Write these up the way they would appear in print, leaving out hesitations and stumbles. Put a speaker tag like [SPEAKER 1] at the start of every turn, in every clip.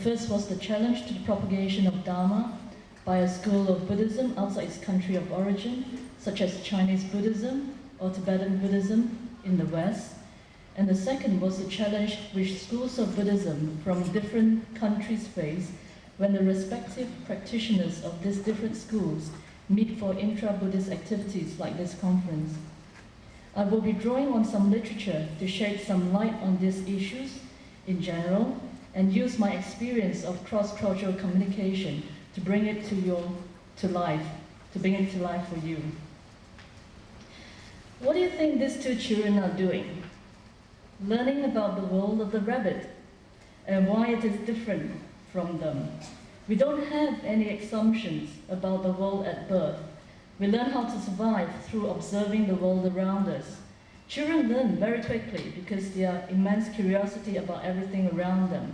[SPEAKER 1] first was the challenge to the propagation of Dharma by a school of Buddhism outside its country of origin, such as Chinese Buddhism or Tibetan Buddhism in the West. And the second was the challenge which schools of Buddhism from different countries face when the respective practitioners of these different schools meet for intra-Buddhist activities like this conference. I will be drawing on some literature to shed some light on these issues in general and use my experience of cross-cultural communication to bring it to life for you. What do you think these two children are doing? Learning about the world of the rabbit and why it is different from them. We don't have any assumptions about the world at birth. We learn how to survive through observing the world around us. Children learn very quickly because they have immense curiosity about everything around them.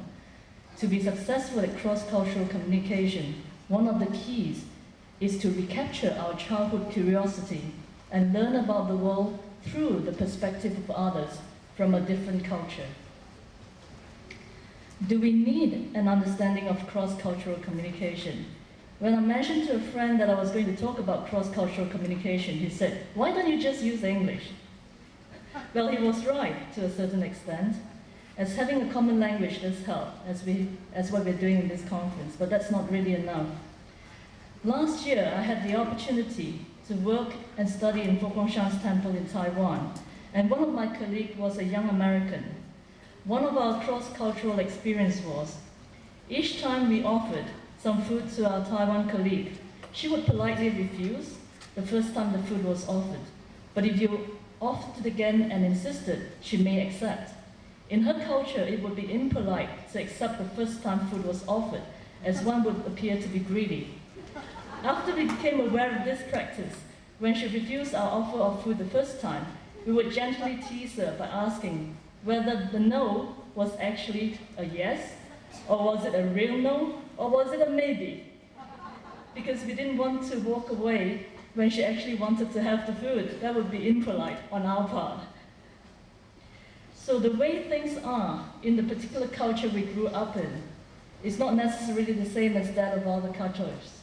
[SPEAKER 1] To be successful at cross-cultural communication, one of the keys is to recapture our childhood curiosity and learn about the world through the perspective of others from a different culture. Do we need an understanding of cross-cultural communication? When I mentioned to a friend that I was going to talk about cross-cultural communication, he said, "Why don't you just use English?" Well, he was right to a certain extent, as having a common language does help, as what we're doing in this conference, but that's not really enough. Last year, I had the opportunity to work and study in Fo Guangshan's temple in Taiwan, and one of my colleagues was a young American. One of our cross-cultural experience was, each time we offered some food to our Taiwan colleague, she would politely refuse the first time the food was offered. But if you offered it again and insisted, she may accept. In her culture, it would be impolite to accept the first time food was offered, as one would appear to be greedy. After we became aware of this practice, when she refused our offer of food the first time, we would gently tease her by asking whether the no was actually a yes, or was it a real no, or was it a maybe? Because we didn't want to walk away when she actually wanted to have the food. That would be impolite on our part. So the way things are in the particular culture we grew up in is not necessarily the same as that of other cultures.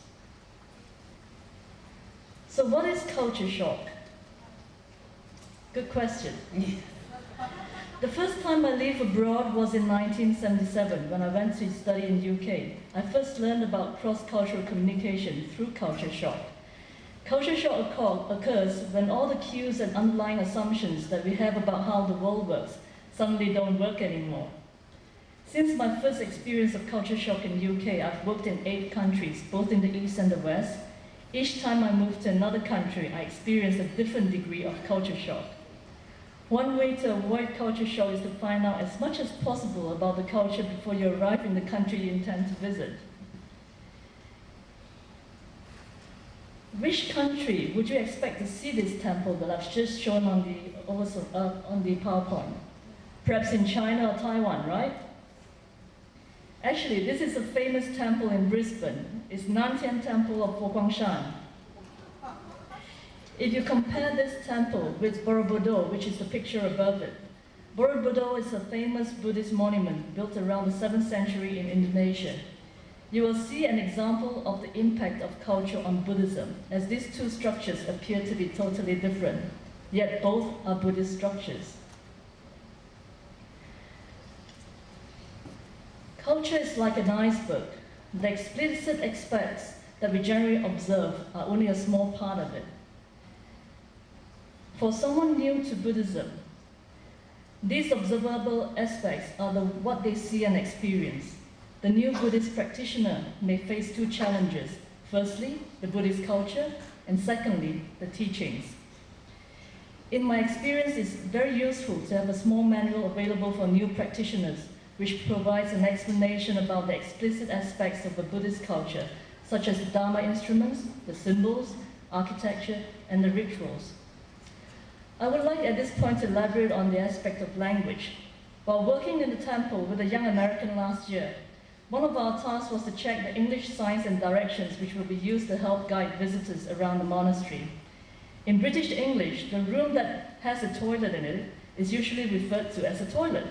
[SPEAKER 1] So what is culture shock? Good question. The first time I lived abroad was in 1977 when I went to study in UK. I first learned about cross-cultural communication through culture shock. Culture shock occurs when all the cues and underlying assumptions that we have about how the world works suddenly don't work anymore. Since my first experience of culture shock in UK, I've worked in 8 countries, both in the East and the West. Each time I moved to another country, I experienced a different degree of culture shock. One way to avoid culture shock is to find out as much as possible about the culture before you arrive in the country you intend to visit. Which country would you expect to see this temple that I've just shown on the PowerPoint? Perhaps in China or Taiwan, right? Actually, this is a famous temple in Brisbane. It's Nantian Temple of Fo Guangshan. If you compare this temple with Borobudur, which is the picture above it, Borobudur is a famous Buddhist monument built around the 7th century in Indonesia. You will see an example of the impact of culture on Buddhism, as these two structures appear to be totally different, yet both are Buddhist structures. Culture is like an iceberg. The explicit aspects that we generally observe are only a small part of it. For someone new to Buddhism, these observable aspects are what they see and experience. The new Buddhist practitioner may face 2 challenges. Firstly, the Buddhist culture, and secondly, the teachings. In my experience, it's very useful to have a small manual available for new practitioners, which provides an explanation about the explicit aspects of the Buddhist culture, such as the Dharma instruments, the symbols, architecture, and the rituals. I would like at this point to elaborate on the aspect of language. While working in the temple with a young American last year, one of our tasks was to check the English signs and directions which will be used to help guide visitors around the monastery. In British English, the room that has a toilet in it is usually referred to as a toilet.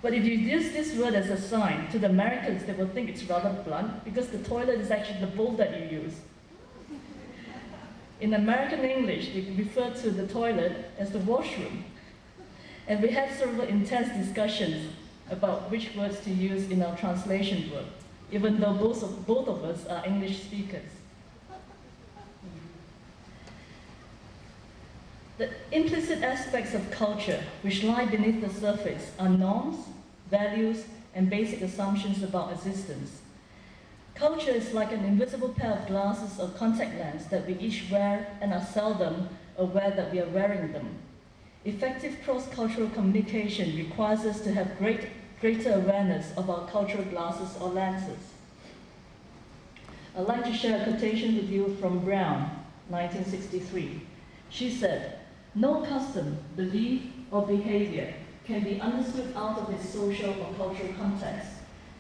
[SPEAKER 1] But if you use this word as a sign, to the Americans, they will think it's rather blunt because the toilet is actually the bowl that you use. In American English, we refer to the toilet as the washroom. And we had several intense discussions about which words to use in our translation work, even though both of us are English speakers. The implicit aspects of culture which lie beneath the surface are norms, values, and basic assumptions about existence. Culture is like an invisible pair of glasses or contact lens that we each wear and are seldom aware that we are wearing them. Effective cross-cultural communication requires us to have greater awareness of our cultural glasses or lenses. I'd like to share a quotation with you from Brown, 1963. She said, "No custom, belief, or behavior can be understood out of its social or cultural context.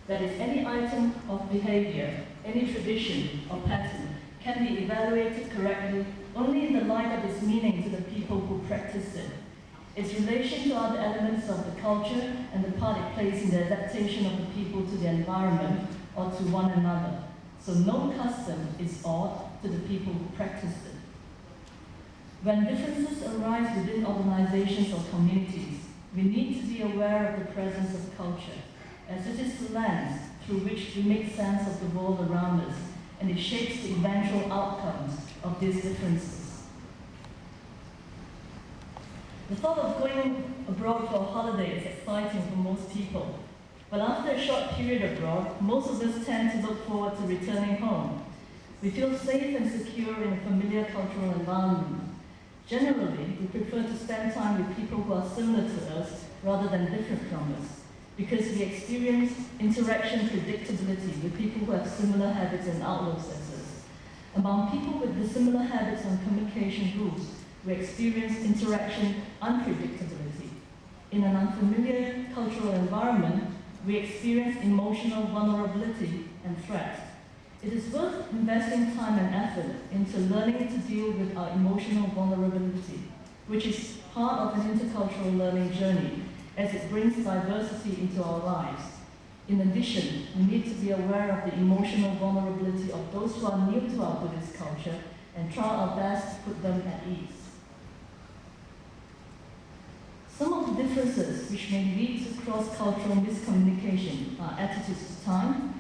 [SPEAKER 1] That is, any item of behavior, any tradition or pattern can be evaluated correctly only in the light of its meaning to the people who practice it, its relation to other elements of the culture, and the part it plays in the adaptation of the people to the environment or to one another. So no custom is odd to the people who practice it." When differences arise within organizations or communities, we need to be aware of the presence of culture, as it is the lens through which we make sense of the world around us, and it shapes the eventual outcomes of these differences. The thought of going abroad for a holiday is exciting for most people, but after a short period abroad, most of us tend to look forward to returning home. We feel safe and secure in a familiar cultural environment. Generally, we prefer to spend time with people who are similar to us rather than different from us, because we experience interaction predictability with people who have similar habits and outlooks as us. Among people with dissimilar habits and communication rules, we experience interaction unpredictability. In an unfamiliar cultural environment, we experience emotional vulnerability and threat. It is worth investing time and effort into learning to deal with our emotional vulnerability, which is part of an intercultural learning journey, as it brings diversity into our lives. In addition, we need to be aware of the emotional vulnerability of those who are new to our Buddhist culture and try our best to put them at ease. Some of the differences which may lead to cross-cultural miscommunication are attitudes to time,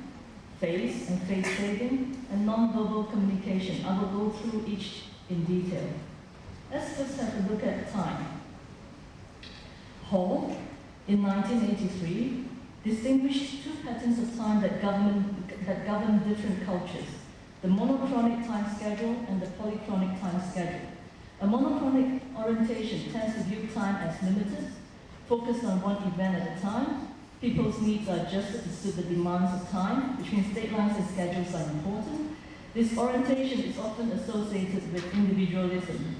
[SPEAKER 1] face and face shading, and non-verbal communication. I will go through each in detail. Let's just have a look at time. Hall, in 1983, distinguished two patterns of time that govern different cultures: the monochronic time schedule and the polychronic time schedule. A monochronic orientation tends to view time as limited, focused on one event at a time. People's needs are adjusted to suit the demands of time, which means deadlines and schedules are important. This orientation is often associated with individualism.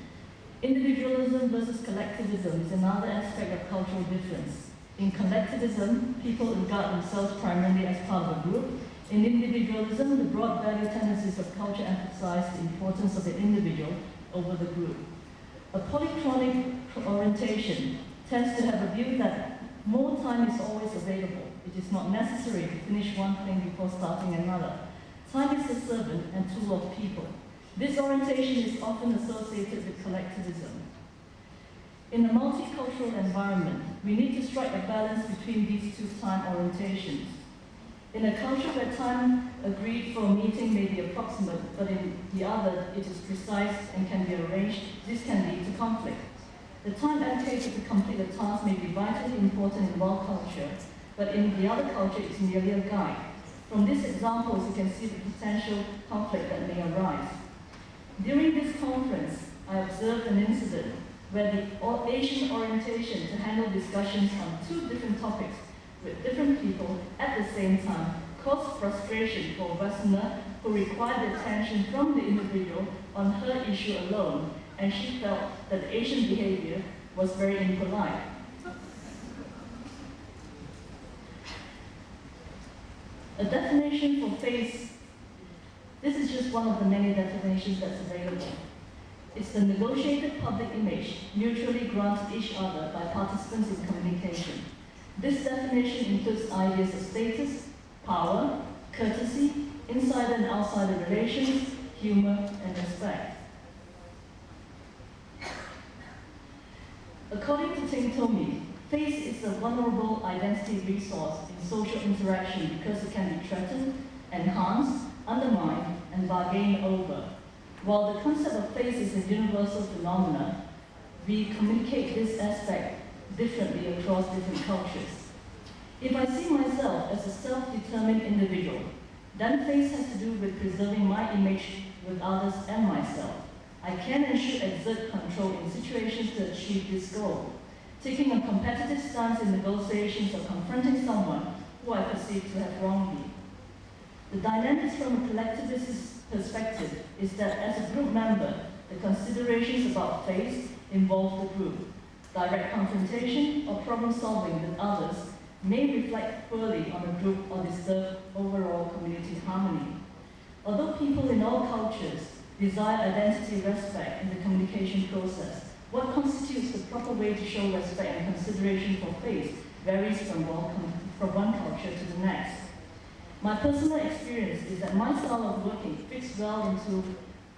[SPEAKER 1] Individualism versus collectivism is another aspect of cultural difference. In collectivism, people regard themselves primarily as part of a group. In individualism, the broad value tendencies of culture emphasize the importance of the individual over the group. A polychronic orientation tends to have a view that more time is always available. It is not necessary to finish one thing before starting another. Time is the servant and tool of people. This orientation is often associated with collectivism. In a multicultural environment, we need to strike a balance between these two time orientations. In a culture where time agreed for a meeting may be approximate, but in the other it is precise and can be arranged, this can lead to conflict. The time allocated to complete a task may be vitally important in one culture, but in the other culture it's merely a guide. From these examples, you can see the potential conflict that may arise. During this conference, I observed an incident where the Asian orientation to handle discussions on two different topics with different people at the same time caused frustration for a Westerner who required the attention from the individual on her issue alone, and she felt that the Asian behavior was very impolite. A definition for face. This is just one of the many definitions that's available. It's the negotiated public image mutually granted each other by participants in communication. This definition includes ideas of status, power, courtesy, insider and outsider relations, humor, and respect. According to Ting Tomi, face is a vulnerable identity resource in social interaction because it can be threatened, enhanced, undermined, and bargained over. While the concept of face is a universal phenomenon, we communicate this aspect differently across different cultures. If I see myself as a self-determined individual, then face has to do with preserving my image with others and myself. I can and should exert control in situations to achieve this goal, taking a competitive stance in negotiations or confronting someone who I perceive to have wronged me. The dynamics from a collectivist perspective is that as a group member, the considerations about face involve the group. Direct confrontation or problem solving with others may reflect poorly on the group or disturb overall community harmony. Although people in all cultures desire identity respect in the communication process, what constitutes the proper way to show respect and consideration for face varies from one culture to the next. My personal experience is that my style of working fits well into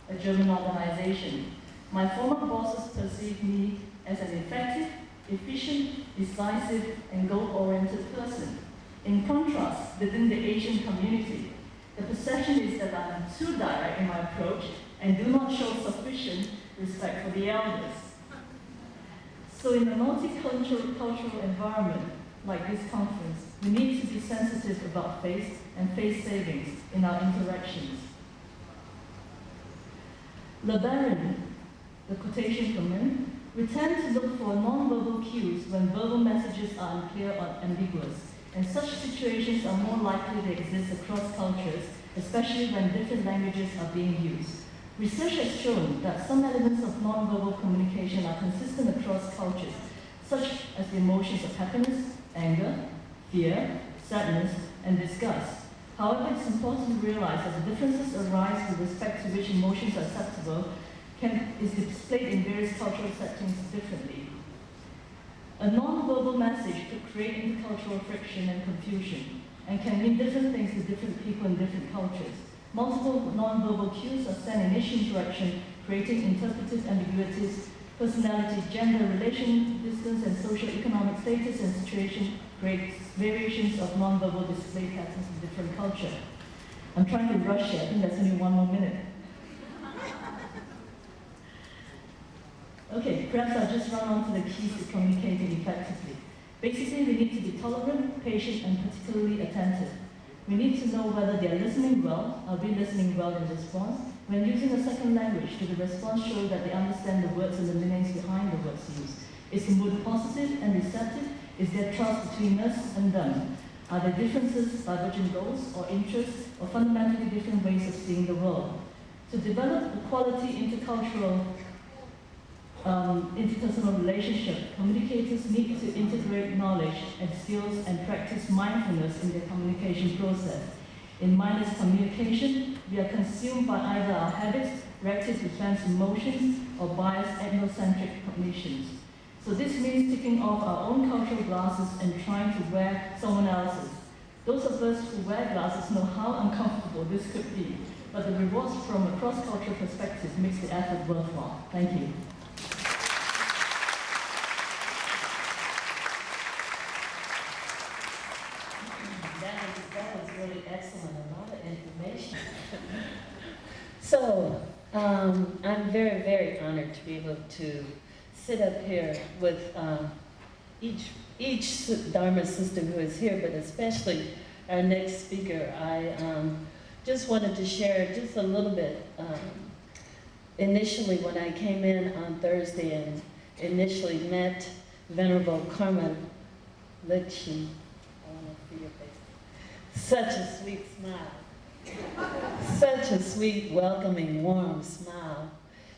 [SPEAKER 1] a German organization. My former bosses perceive me as an effective, efficient, decisive, and goal-oriented person. In contrast, within the Asian community, the perception is that I am too direct in my approach and do not show sufficient respect for the elders. So in a multicultural environment like this conference, we need to be sensitive about face and face savings in our interactions. Le Baron, the quotation from him, we tend to look for non-verbal cues when verbal messages are unclear or ambiguous, and such situations are more likely to exist across cultures, especially when different languages are being used. Research has shown that some elements of non-verbal communication are consistent across cultures, such as the emotions of happiness, anger, fear, sadness, and disgust. However, it's important to realize that the differences arise with respect to which emotions are acceptable is displayed in various cultural settings differently. A non-verbal message could create intercultural friction and confusion, and can mean different things to different people in different cultures. Multiple non-verbal cues are sent in each interaction, creating interpretive ambiguities. Personality, gender, relation, distance, and socio-economic status and situation creates variations of non-verbal display patterns in different culture. I'm trying to rush here. I think that's only 1 more minute. Okay, perhaps I'll just run on to the keys to communicating effectively. Basically, we need to be tolerant, patient, and particularly attentive. We need to know whether they are listening well, are we listening well in response. When using a second language, do the response show that they understand the words and the meanings behind the words used? Is the mood positive and receptive? Is there trust between us and them? Are there differences, divergent goals or interests, or fundamentally different ways of seeing the world? To develop a quality intercultural interpersonal relationship, communicators need to integrate knowledge and skills and practice mindfulness in their communication process. In mindless communication, we are consumed by either our habits, reactive defense emotions, or biased ethnocentric cognitions. So this means taking off our own cultural glasses and trying to wear someone else's. Those of us who wear glasses know how uncomfortable this could be, but the rewards from a cross-cultural perspective makes the effort worthwhile. Thank you.
[SPEAKER 2] That was really excellent, a lot of information. So, I'm very, very honored to be able to sit up here with each Dharma sister who is here, but especially our next speaker. I just wanted to share just a little bit. Initially, when I came in on Thursday and initially met Venerable Karma Likshi, I want to see your face. Such a sweet smile. Such a sweet, welcoming, warm smile.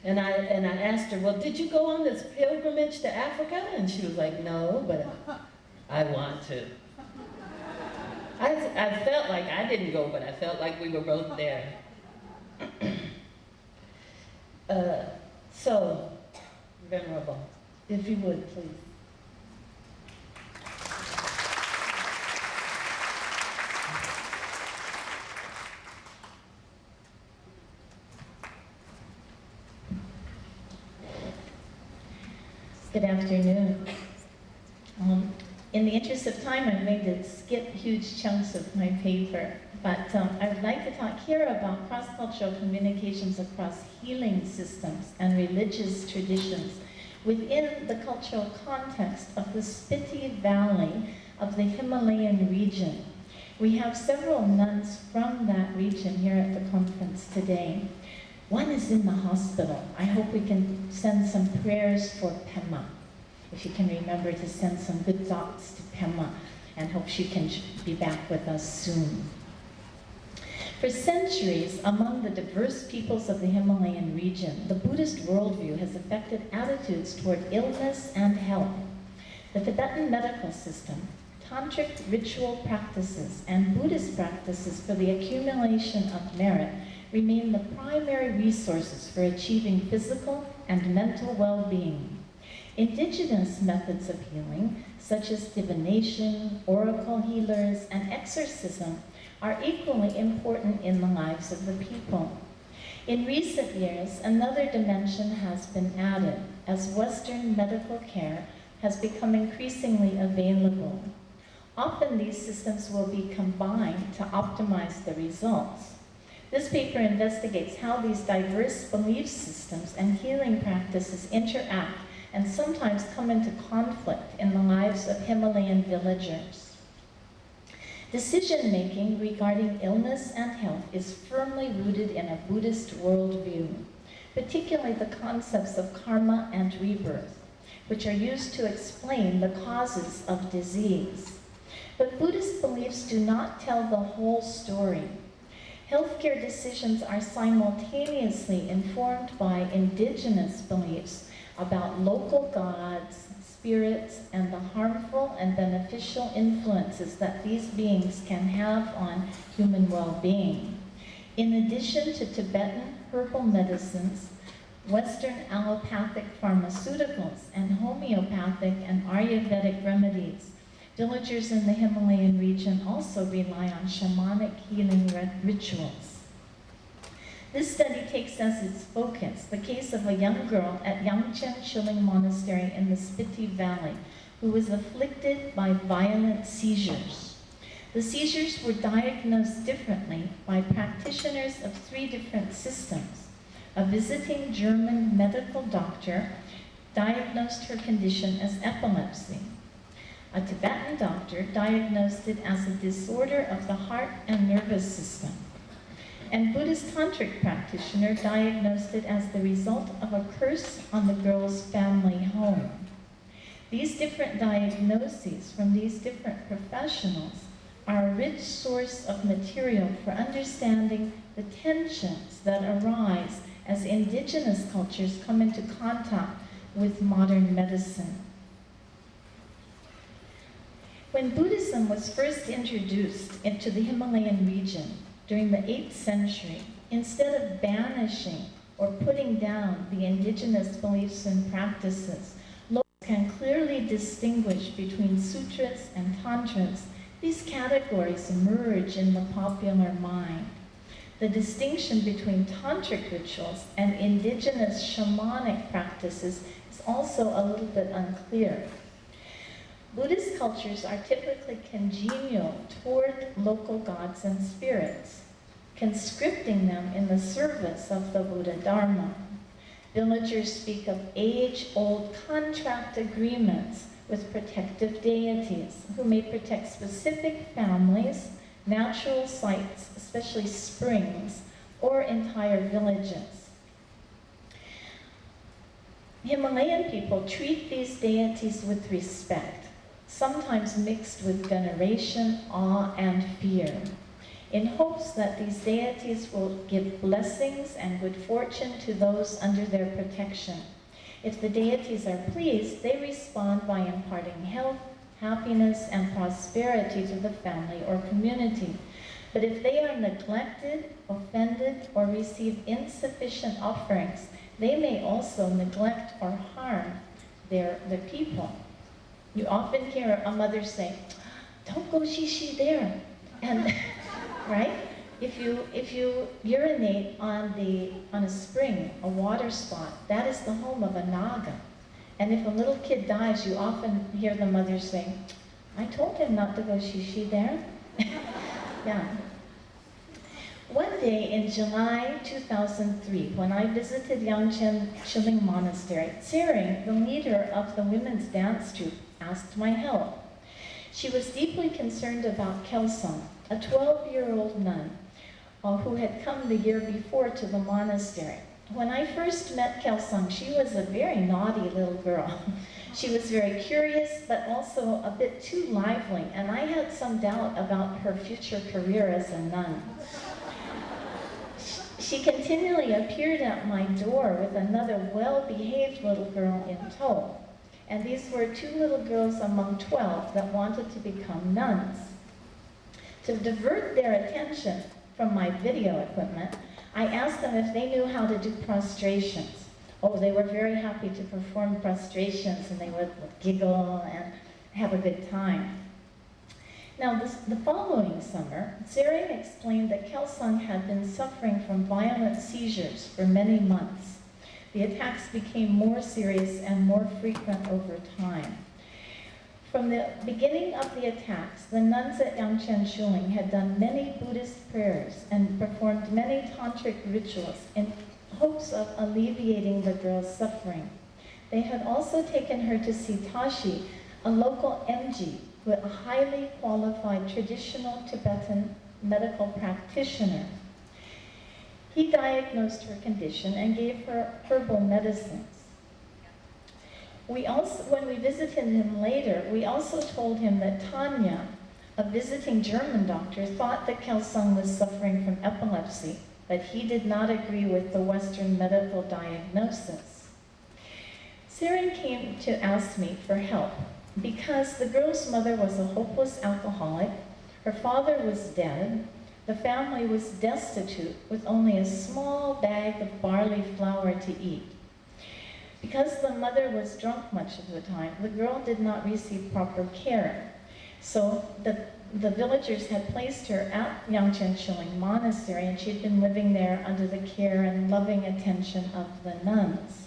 [SPEAKER 2] And I asked her, well, did you go on this pilgrimage to Africa? And she was like, no, but I want to. I felt like I didn't go, but I felt like we were both there. So, Venerable, if you would, please.
[SPEAKER 3] Good afternoon. In the interest of time, I'm going to skip huge chunks of my paper, but I would like to talk here about cross-cultural communications across healing systems and religious traditions within the cultural context of the Spiti Valley of the Himalayan region. We have several nuns from that region here at the conference today. One is in the hospital. I hope we can send some prayers for Pema. If you can remember to send some good thoughts to Pema, and hope she can be back with us soon. For centuries, among the diverse peoples of the Himalayan region, the Buddhist worldview has affected attitudes toward illness and health. The Tibetan medical system, tantric ritual practices, and Buddhist practices for the accumulation of merit remain the primary resources for achieving physical and mental well-being. Indigenous methods of healing, such as divination, oracle healers, and exorcism, are equally important in the lives of the people. In recent years, another dimension has been added as Western medical care has become increasingly available. Often these systems will be combined to optimize the results. This paper investigates how these diverse belief systems and healing practices interact and sometimes come into conflict in the lives of Himalayan villagers. Decision-making regarding illness and health is firmly rooted in a Buddhist worldview, particularly the concepts of karma and rebirth, which are used to explain the causes of disease. But Buddhist beliefs do not tell the whole story. Healthcare decisions are simultaneously informed by indigenous beliefs about local gods, spirits, and the harmful and beneficial influences that these beings can have on human well-being. In addition to Tibetan herbal medicines, Western allopathic pharmaceuticals, and homeopathic and Ayurvedic remedies, villagers in the Himalayan region also rely on shamanic healing rituals. This study takes as its focus the case of a young girl at Yangchen Chiling Monastery in the Spiti Valley who was afflicted by violent seizures. The seizures were diagnosed differently by practitioners of 3 different systems. A visiting German medical doctor diagnosed her condition as epilepsy. A Tibetan doctor diagnosed it as a disorder of the heart and nervous system. And Buddhist tantric practitioner diagnosed it as the result of a curse on the girl's family home. These different diagnoses from these different professionals are a rich source of material for understanding the tensions that arise as indigenous cultures come into contact with modern medicine. When Buddhism was first introduced into the Himalayan region, during the 8th century, instead of banishing or putting down the indigenous beliefs and practices, locals can clearly distinguish between sutras and tantras. These categories emerge in the popular mind. The distinction between tantric rituals and indigenous shamanic practices is also a little bit unclear. Buddhist cultures are typically congenial toward local gods and spirits, conscripting them in the service of the Buddha Dharma. Villagers speak of age-old contract agreements with protective deities who may protect specific families, natural sites, especially springs, or entire villages. Himalayan people treat these deities with respect, sometimes mixed with veneration, awe, and fear, in hopes that these deities will give blessings and good fortune to those under their protection. If the deities are pleased, they respond by imparting health, happiness, and prosperity to the family or community. But if they are neglected, offended, or receive insufficient offerings, they may also neglect or harm their people. You often hear a mother say, "Don't go shishi there," and right? If you urinate on a spring, a water spot, that is the home of a naga, And if a little kid dies, you often hear the mother say, "I told him not to go shishi there." Yeah. One day in July 2003, when I visited Yangchen Chiling Monastery, Tsering, the leader of the women's dance troupe, asked my help. She was deeply concerned about Kelsang, a 12-year-old nun who had come the year before to the monastery. When I first met Kelsang, she was a very naughty little girl. She was very curious, but also a bit too lively, and I had some doubt about her future career as a nun. She continually appeared at my door with another well-behaved little girl in tow. And these were 2 little girls among 12 that wanted to become nuns. To divert their attention from my video equipment, I asked them if they knew how to do prostrations. Oh, they were very happy to perform prostrations, and they would giggle and have a good time. Now, the following summer, Tsering explained that Kelsang had been suffering from violent seizures for many months. The attacks became more serious and more frequent over time. From the beginning of the attacks, the nuns at Yangchen Shuling had done many Buddhist prayers and performed many tantric rituals in hopes of alleviating the girl's suffering. They had also taken her to see Tashi, a local MG, with a highly qualified traditional Tibetan medical practitioner. He diagnosed her condition and gave her herbal medicines. When we visited him later, we also told him that Tanya, a visiting German doctor, thought that Kelsang was suffering from epilepsy, but he did not agree with the Western medical diagnosis. Tsering came to ask me for help because the girl's mother was a hopeless alcoholic, her father was dead, the family was destitute with only a small bag of barley flour to eat. Because the mother was drunk much of the time, the girl did not receive proper care. So the villagers had placed her at Yangchen Chiling Monastery, and she had been living there under the care and loving attention of the nuns.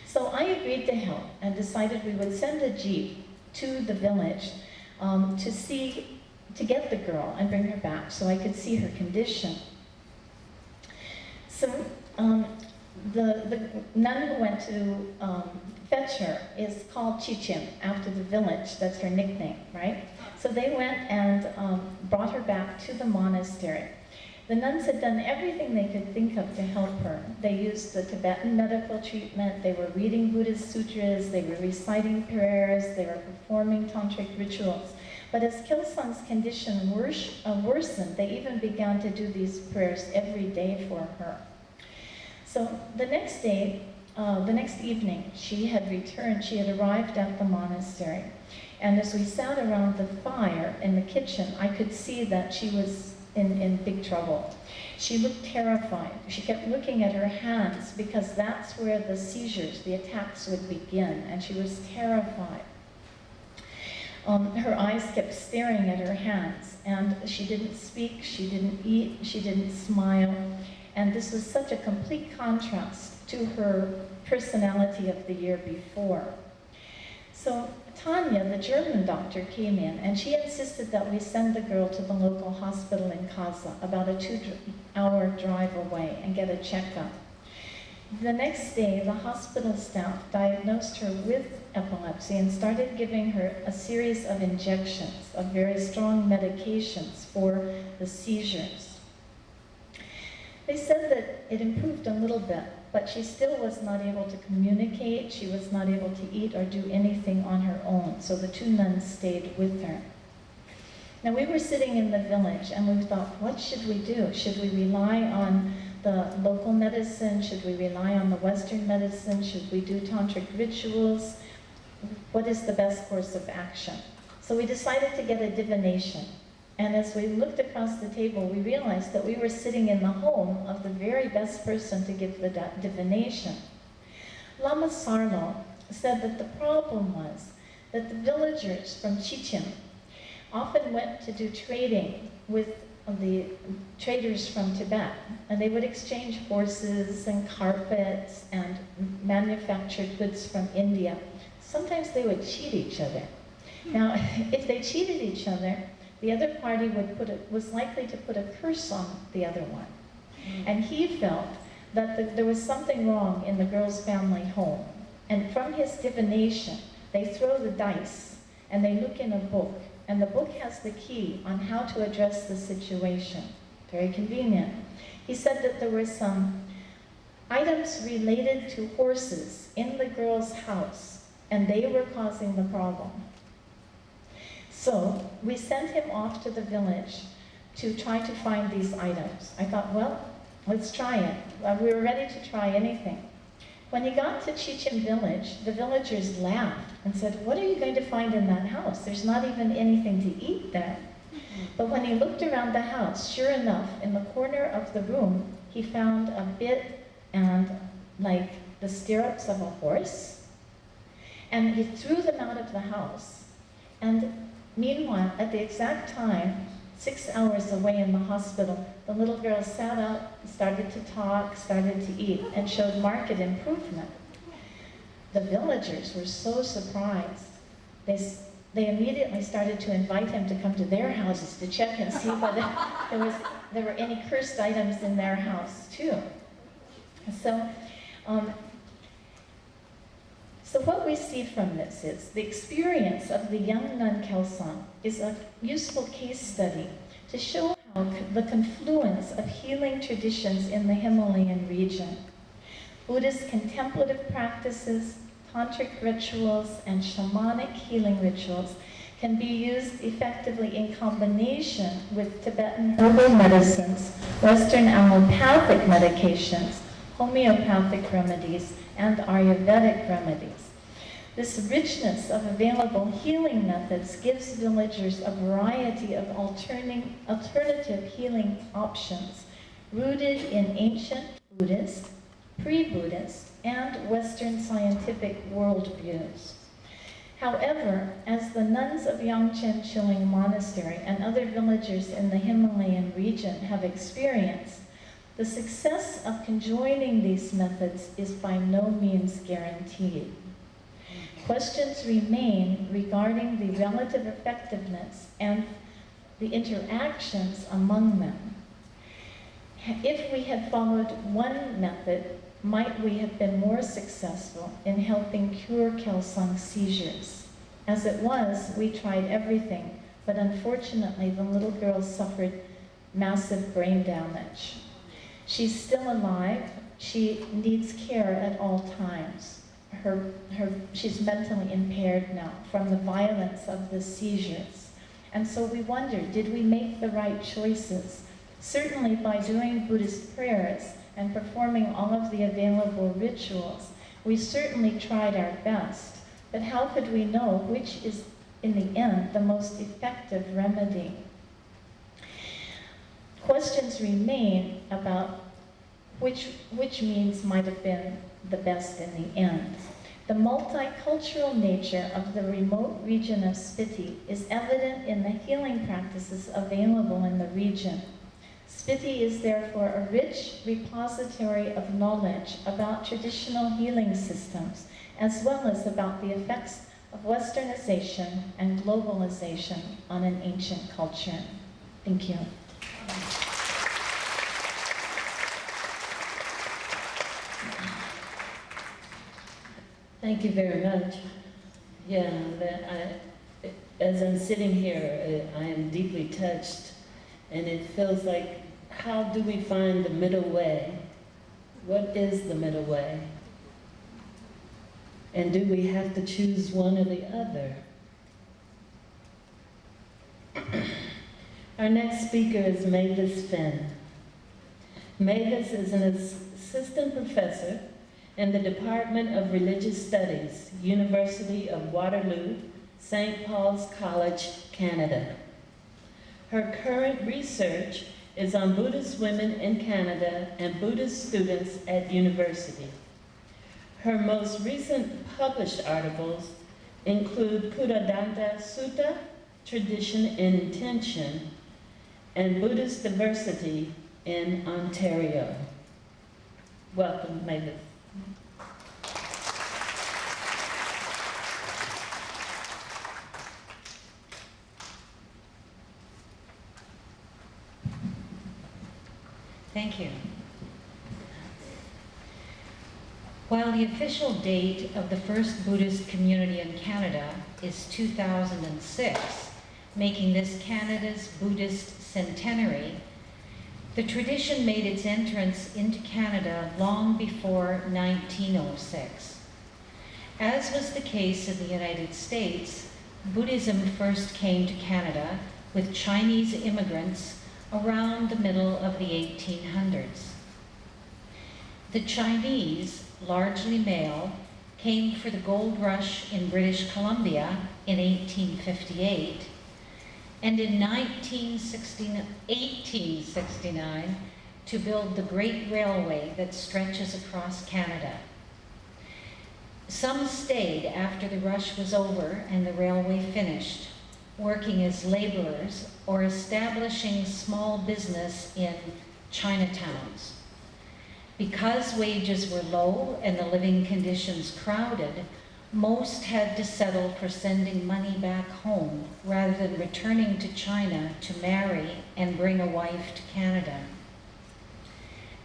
[SPEAKER 3] So I agreed to help and decided we would send a jeep to the village to get the girl and bring her back so I could see her condition. So the nun who went to fetch her is called Chichim, after the village. That's her nickname, right? So they went and brought her back to the monastery. The nuns had done everything they could think of to help her. They used the Tibetan medical treatment, they were reading Buddhist sutras, they were reciting prayers, they were performing tantric rituals. But as Kelsang's condition worsened, they even began to do these prayers every day for her. So the next evening, she had arrived at the monastery. And as we sat around the fire in the kitchen, I could see that she was in big trouble. She looked terrified. She kept looking at her hands because that's where the seizures, the attacks would begin, and she was terrified. Her eyes kept staring at her hands, and she didn't speak, she didn't eat, she didn't smile, and this was such a complete contrast to her personality of the year before. So Tanya, the German doctor, came in, and she insisted that we send the girl to the local hospital in Kaza, about a 2-hour drive away, and get a checkup. The next day, the hospital staff diagnosed her with epilepsy and started giving her a series of injections of very strong medications for the seizures. They said that it improved a little bit, but she still was not able to communicate, she was not able to eat or do anything on her own, so the 2 nuns stayed with her. Now we were sitting in the village and we thought, what should we do? Should we rely on the local medicine? Should we rely on the Western medicine? Should we do tantric rituals? What is the best course of action? So we decided to get a divination. And as we looked across the table, we realized that we were sitting in the home of the very best person to give the divination. Lama Sarlo said that the problem was that the villagers from Chichim often went to do trading with the traders from Tibet, and they would exchange horses and carpets and manufactured goods from India. Sometimes they would cheat each other. Now, if they cheated each other, the other party was likely to put a curse on the other one. And he felt that there was something wrong in the girl's family home. And from his divination, they throw the dice and they look in a book. And the book has the key on how to address the situation. Very convenient. He said that there were some items related to horses in the girl's house, and they were causing the problem. So we sent him off to the village to try to find these items. I thought, well, let's try it. We were ready to try anything. When he got to Chichen village, the villagers laughed and said, what are you going to find in that house? There's not even anything to eat there. But when he looked around the house, sure enough, in the corner of the room, he found a bit and like the stirrups of a horse. And he threw them out of the house. And meanwhile, at the exact time, 6 hours away in the hospital, the little girl sat up, started to talk, started to eat, and showed marked improvement. The villagers were so surprised. They immediately started to invite him to come to their houses to check and see whether there were any cursed items in their house too. So what we see from this is the experience of the young nun Kelsang is a useful case study to show how the confluence of healing traditions in the Himalayan region, Buddhist contemplative practices, tantric rituals, and shamanic healing rituals can be used effectively in combination with Tibetan herbal medicines, Western allopathic medications, homeopathic remedies, and Ayurvedic remedies. This richness of available healing methods gives villagers a variety of alternative healing options rooted in ancient Buddhist, pre-Buddhist, and Western scientific worldviews. However, as the nuns of Yangchen Chiling Monastery and other villagers in the Himalayan region have experienced, the success of conjoining these methods is by no means guaranteed. Questions remain regarding the relative effectiveness and the interactions among them. If we had followed one method, might we have been more successful in helping cure Kelsang's seizures? As it was, we tried everything, but unfortunately the little girl suffered massive brain damage. She's still alive. She needs care at all times. She's mentally impaired now from the violence of the seizures. And so we wonder, did we make the right choices? Certainly by doing Buddhist prayers and performing all of the available rituals, we certainly tried our best. But how could we know which is, in the end, the most effective remedy? Questions remain about which means might have been the best in the end. The multicultural nature of the remote region of Spiti is evident in the healing practices available in the region. Spiti is therefore a rich repository of knowledge about traditional healing systems, as well as about the effects of westernization and globalization on an ancient culture. Thank you.
[SPEAKER 2] Thank you very much. Yeah, as I'm sitting here, I am deeply touched, and it feels like, how do we find the middle way? What is the middle way? And do we have to choose one or the other? Our next speaker is Mavis Finn. Mavis is an assistant professor in the Department of Religious Studies, University of Waterloo, St. Paul's College, Canada. Her current research is on Buddhist women in Canada and Buddhist students at university. Her most recent published articles include Buddhadanta Sutta, Tradition and Intention, and Buddhist diversity in Ontario. Welcome, Mavis.
[SPEAKER 4] Thank you. While the official date of the first Buddhist community in Canada is 2006, making this Canada's Buddhist centenary, the tradition made its entrance into Canada long before 1906. As was the case in the United States, Buddhism first came to Canada with Chinese immigrants around the middle of the 1800s. The Chinese, largely male, came for the gold rush in British Columbia in 1858, and in 1869 to build the great railway that stretches across Canada. Some stayed after the rush was over and the railway finished, working as laborers or establishing small business in Chinatowns. Because wages were low and the living conditions crowded, most had to settle for sending money back home rather than returning to China to marry and bring a wife to Canada.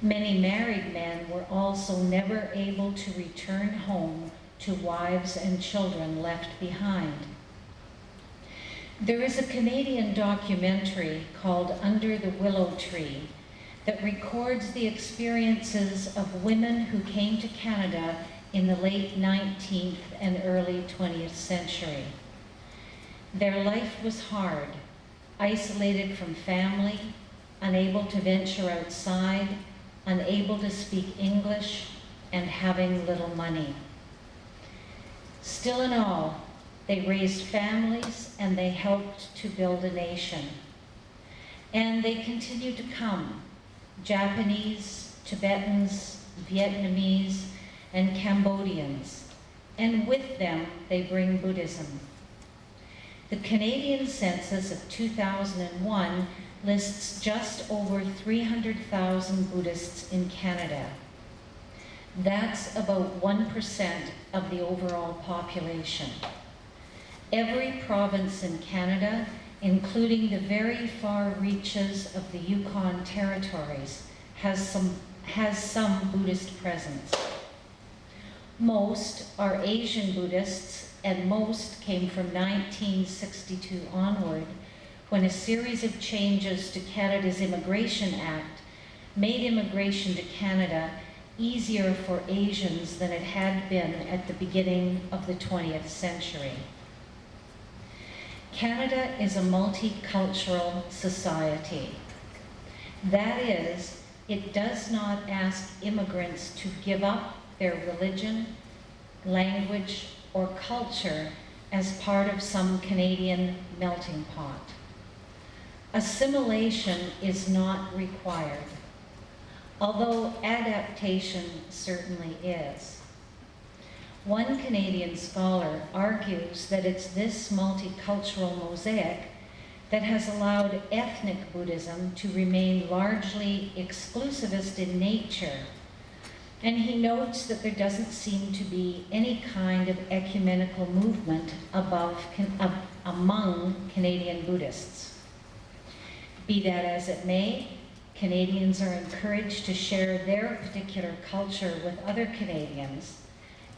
[SPEAKER 4] Many married men were also never able to return home to wives and children left behind. There is a Canadian documentary called Under the Willow Tree that records the experiences of women who came to Canada in the late 19th and early 20th century. Their life was hard, isolated from family, unable to venture outside, unable to speak English, and having little money. Still in all, they raised families and they helped to build a nation. And they continue to come, Japanese, Tibetans, Vietnamese, and Cambodians, and with them they bring Buddhism. The Canadian census of 2001 lists just over 300,000 Buddhists in Canada. That's about 1% of the overall population. Every province in Canada, including the very far reaches of the Yukon territories, has some Buddhist presence. Most are Asian Buddhists, and most came from 1962 onward, when a series of changes to Canada's Immigration Act made immigration to Canada easier for Asians than it had been at the beginning of the 20th century. Canada is a multicultural society. That is, it does not ask immigrants to give up their religion, language, or culture as part of some Canadian melting pot. Assimilation is not required, although adaptation certainly is. One Canadian scholar argues that it's this multicultural mosaic that has allowed ethnic Buddhism to remain largely exclusivist in nature, and he notes that there doesn't seem to be any kind of ecumenical movement among Canadian Buddhists. Be that as it may, Canadians are encouraged to share their particular culture with other Canadians,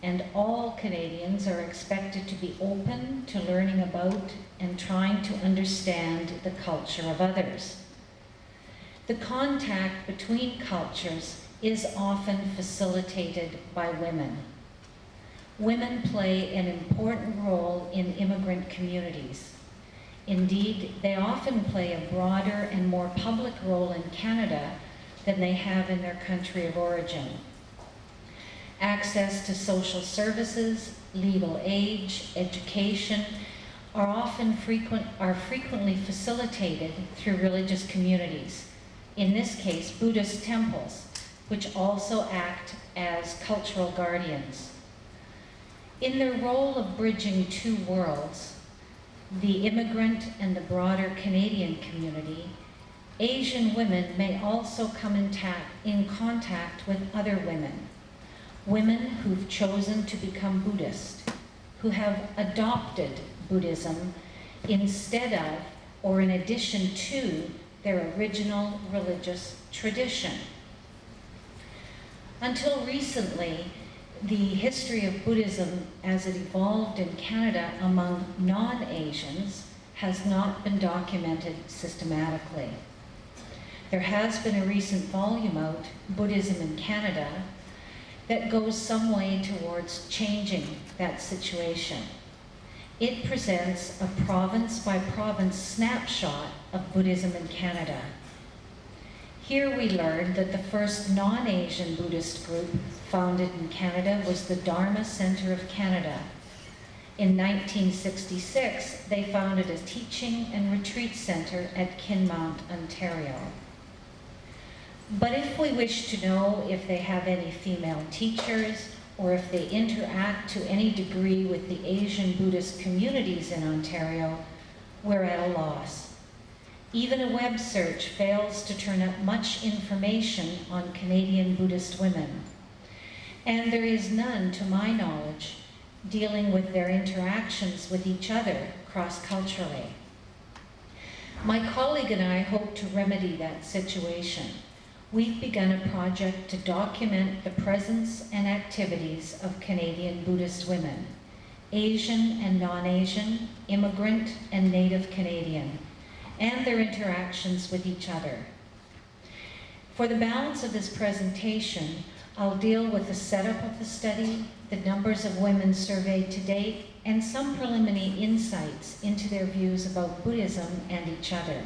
[SPEAKER 4] and all Canadians are expected to be open to learning about and trying to understand the culture of others. The contact between cultures is often facilitated by women. Women play an important role in immigrant communities. Indeed, they often play a broader and more public role in Canada than they have in their country of origin. Access to social services, legal aid, education are frequently facilitated through religious communities, in this case Buddhist temples, which also act as cultural guardians. In their role of bridging two worlds, the immigrant and the broader Canadian community, Asian women may also come in contact with other women, women who've chosen to become Buddhist, who have adopted Buddhism instead of or in addition to their original religious tradition. Until recently, the history of Buddhism as it evolved in Canada among non-Asians has not been documented systematically. There has been a recent volume out, Buddhism in Canada, that goes some way towards changing that situation. It presents a province-by-province snapshot of Buddhism in Canada. Here we learned that the first non-Asian Buddhist group founded in Canada was the Dharma Centre of Canada. In 1966, they founded a teaching and retreat centre at Kinmount, Ontario. But if we wish to know if they have any female teachers or if they interact to any degree with the Asian Buddhist communities in Ontario, we're at a loss. Even a web search fails to turn up much information on Canadian Buddhist women. And there is none, to my knowledge, dealing with their interactions with each other cross-culturally. My colleague and I hope to remedy that situation. We've begun a project to document the presence and activities of Canadian Buddhist women, Asian and non-Asian, immigrant and Native Canadian, and their interactions with each other. For the balance of this presentation, I'll deal with the setup of the study, the numbers of women surveyed to date, and some preliminary insights into their views about Buddhism and each other.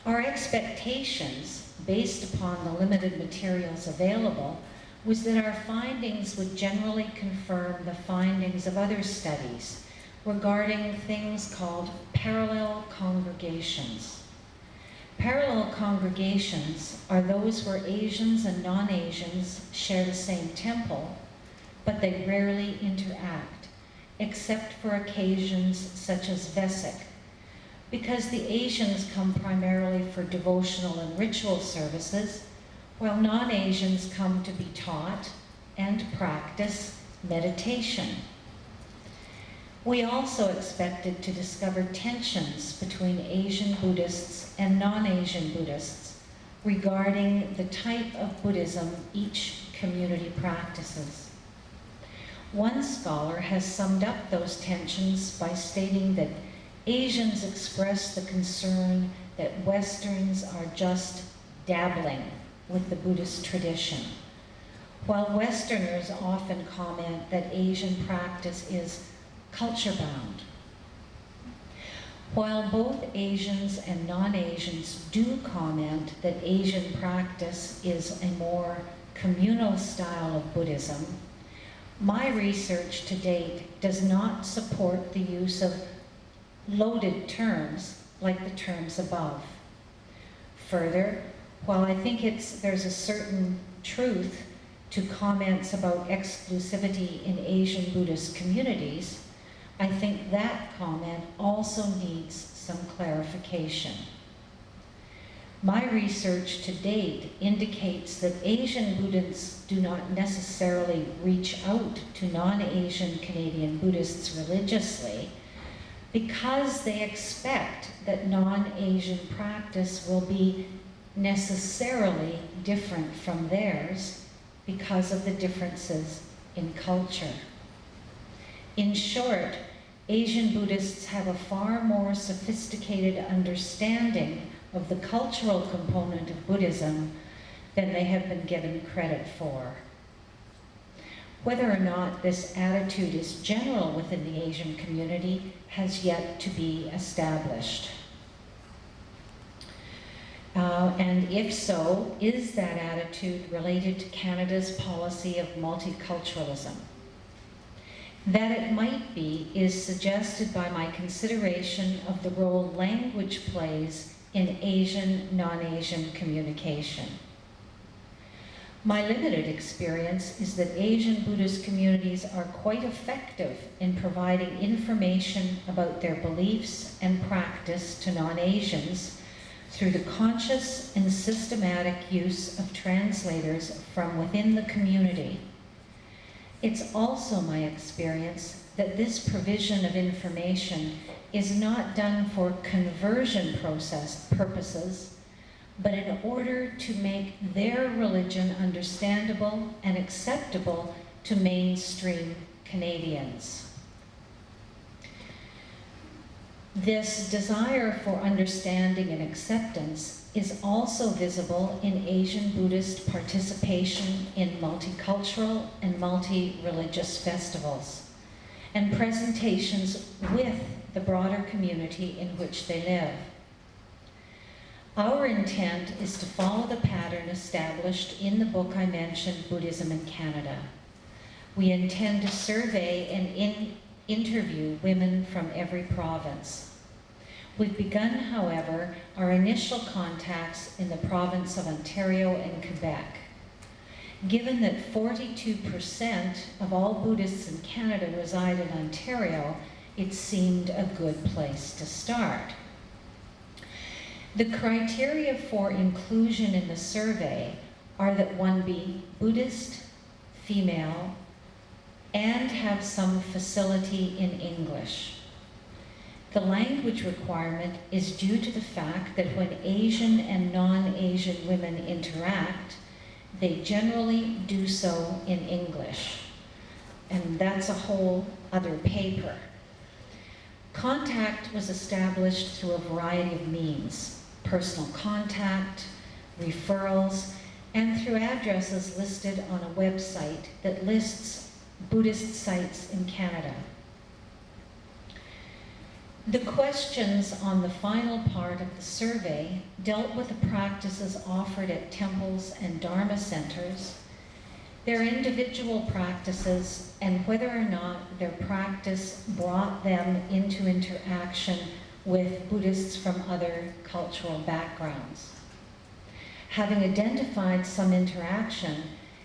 [SPEAKER 4] Our expectations, based upon the limited materials available, was that our findings would generally confirm the findings of other studies regarding things called parallel congregations. Parallel congregations are those where Asians and non-Asians share the same temple, but they rarely interact, except for occasions such as Vesak, because the Asians come primarily for devotional and ritual services, while non-Asians come to be taught and practice meditation. We also expected to discover tensions between Asian Buddhists and non-Asian Buddhists regarding the type of Buddhism each community practices. One scholar has summed up those tensions by stating that Asians express the concern that Westerns are just dabbling with the Buddhist tradition, while Westerners often comment that Asian practice is culture-bound. While both Asians and non-Asians do comment that Asian practice is a more communal style of Buddhism, my research to date does not support the use of loaded terms like the terms above. Further, while I think there's a certain truth to comments about exclusivity in Asian Buddhist communities, I think that comment also needs some clarification. My research to date indicates that Asian Buddhists do not necessarily reach out to non-Asian Canadian Buddhists religiously because they expect that non-Asian practice will be necessarily different from theirs because of the differences in culture. In short, Asian Buddhists have a far more sophisticated understanding of the cultural component of Buddhism than they have been given credit for. Whether or not this attitude is general within the Asian community has yet to be established. And if so, is that attitude related to Canada's policy of multiculturalism? That it might be is suggested by my consideration of the role language plays in Asian, non-Asian communication. My limited experience is that Asian Buddhist communities are quite effective in providing information about their beliefs and practice to non-Asians through the conscious and systematic use of translators from within the community. It's also my experience that this provision of information is not done for conversion purposes, but in order to make their religion understandable and acceptable to mainstream Canadians. This desire for understanding and acceptance is also visible in Asian Buddhist participation in multicultural and multi-religious festivals and presentations with the broader community in which they live. Our intent is to follow the pattern established in the book I mentioned, Buddhism in Canada. We intend to survey and interview women from every province. We've begun, however, our initial contacts in the province of Ontario and Quebec. Given that 42% of all Buddhists in Canada reside in Ontario, it seemed a good place to start. The criteria for inclusion in the survey are that one be Buddhist, female, and have some facility in English. The language requirement is due to the fact that when Asian and non-Asian women interact, they generally do so in English. And that's a whole other paper. Contact was established through a variety of means: personal contact, referrals, and through addresses listed on a website that lists Buddhist sites in Canada. The questions on the final part of the survey dealt with the practices offered at temples and Dharma centers, their individual practices, and whether or not their practice brought them into interaction with Buddhists from other cultural backgrounds. Having identified some interaction,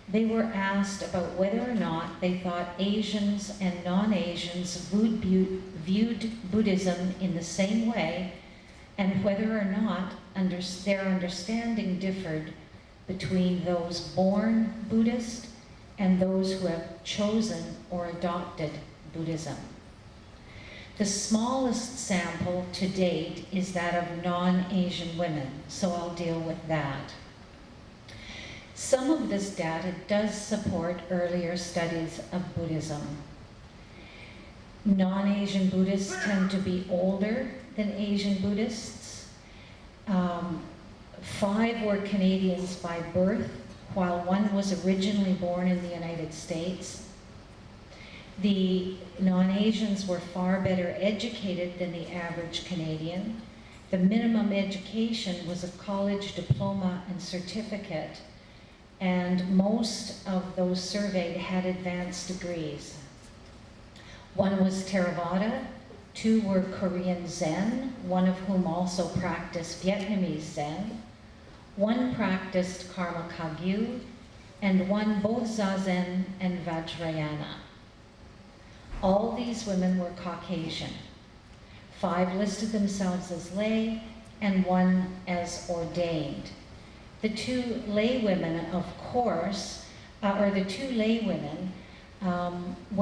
[SPEAKER 4] they were asked about whether or not they thought Asians and non-Asians viewed Buddhism in the same way, and whether or not their understanding differed between those born Buddhist and those who have chosen or adopted Buddhism. The smallest sample to date is that of non-Asian women, so I'll deal with that. Some of this data does support earlier studies of Buddhism. Non-Asian Buddhists tend to be older than Asian Buddhists. 5 were Canadians by birth, while 1 was originally born in the United States. The non-Asians were far better educated than the average Canadian. The minimum education was a college diploma and certificate, and most of those surveyed had advanced degrees. 1 was Theravada, 2 were Korean Zen, 1 of whom also practiced Vietnamese Zen, 1 practiced Karma Kagyu, and 1 both Zazen and Vajrayana. All these women were Caucasian. 5 listed themselves as lay, and 1 as ordained. The 2 lay women, of course, were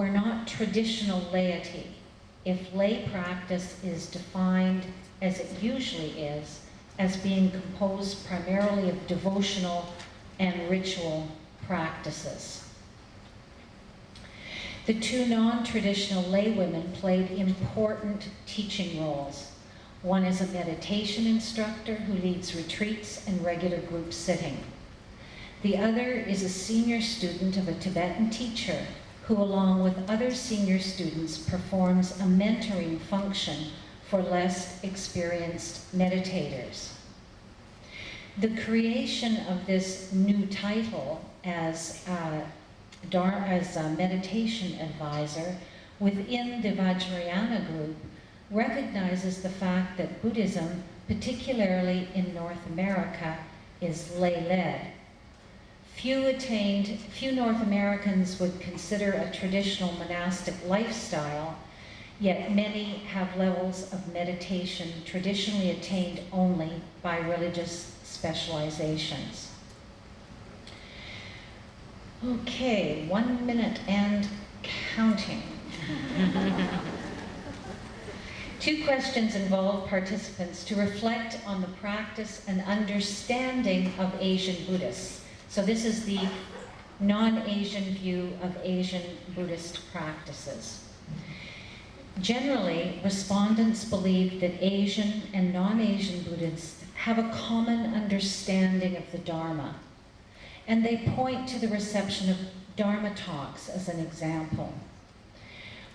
[SPEAKER 4] not traditional laity. If lay practice is defined, as it usually is, as being composed primarily of devotional and ritual practices. The 2 non-traditional lay women played important teaching roles. 1 is a meditation instructor who leads retreats and regular group sitting. The other is a senior student of a Tibetan teacher who, along with other senior students, performs a mentoring function for less experienced meditators. The creation of this new title as a meditation advisor within the Vajrayana group recognizes the fact that Buddhism, particularly in North America, is lay-led. Few North Americans would consider a traditional monastic lifestyle, yet many have levels of meditation traditionally attained only by religious specializations. Okay, 1 minute and counting. 2 questions involve participants to reflect on the practice and understanding of Asian Buddhists. So this is the non-Asian view of Asian Buddhist practices. Generally, respondents believe that Asian and non-Asian Buddhists have a common understanding of the Dharma, and they point to the reception of Dharma talks as an example.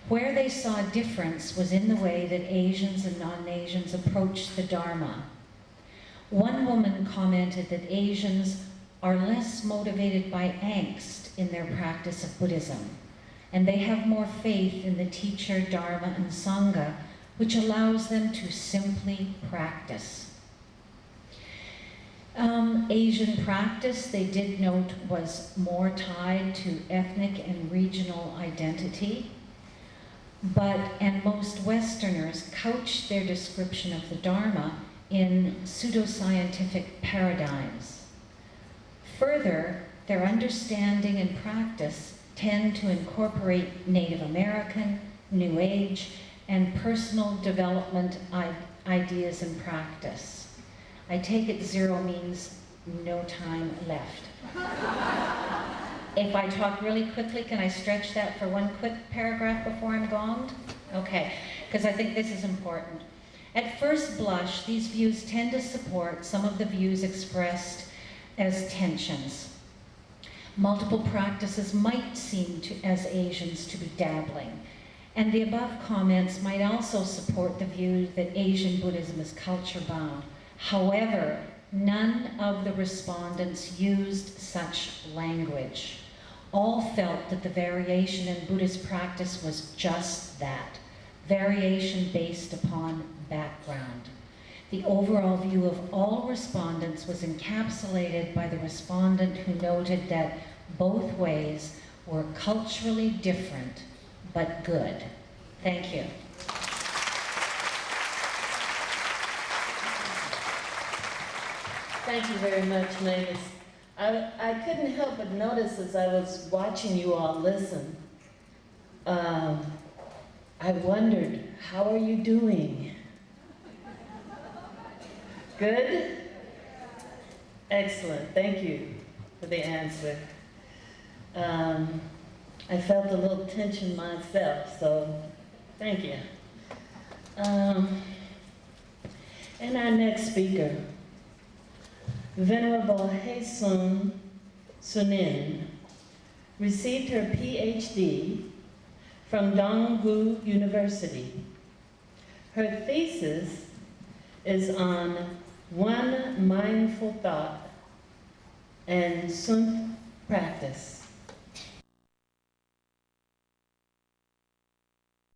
[SPEAKER 4] Where they saw a difference was in the way that Asians and non-Asians approached the Dharma. One woman commented that Asians are less motivated by angst in their practice of Buddhism, and they have more faith in the teacher, Dharma, and Sangha, which allows them to simply practice. Asian practice, they did note, was more tied to ethnic and regional identity, and most Westerners couched their description of the Dharma in pseudoscientific paradigms. Further, their understanding and practice tend to incorporate Native American, New Age, and personal development ideas and practice. I take it 0 means no time left. If I talk really quickly, can I stretch that for 1 quick paragraph before I'm gonged? Okay, because I think this is important. At first blush, these views tend to support some of the views expressed as tensions. Multiple practices might seem to, as Asians, to be dabbling, and the above comments might also support the view that Asian Buddhism is culture-bound. However, none of the respondents used such language. All felt that the variation in Buddhist practice was just that, variation based upon background. The overall view of all respondents was encapsulated by the respondent who noted that both ways were culturally different, but good. Thank you.
[SPEAKER 2] Thank you very much, Mavis. I couldn't help but notice as I was watching you all listen, I wondered, how are you doing? Good? Excellent, thank you for the answer. I felt a little tension myself, so thank you. And our next speaker, Venerable Hae-Sun Sunin, received her PhD from Donghu University. Her thesis is on one mindful thought and sun practice.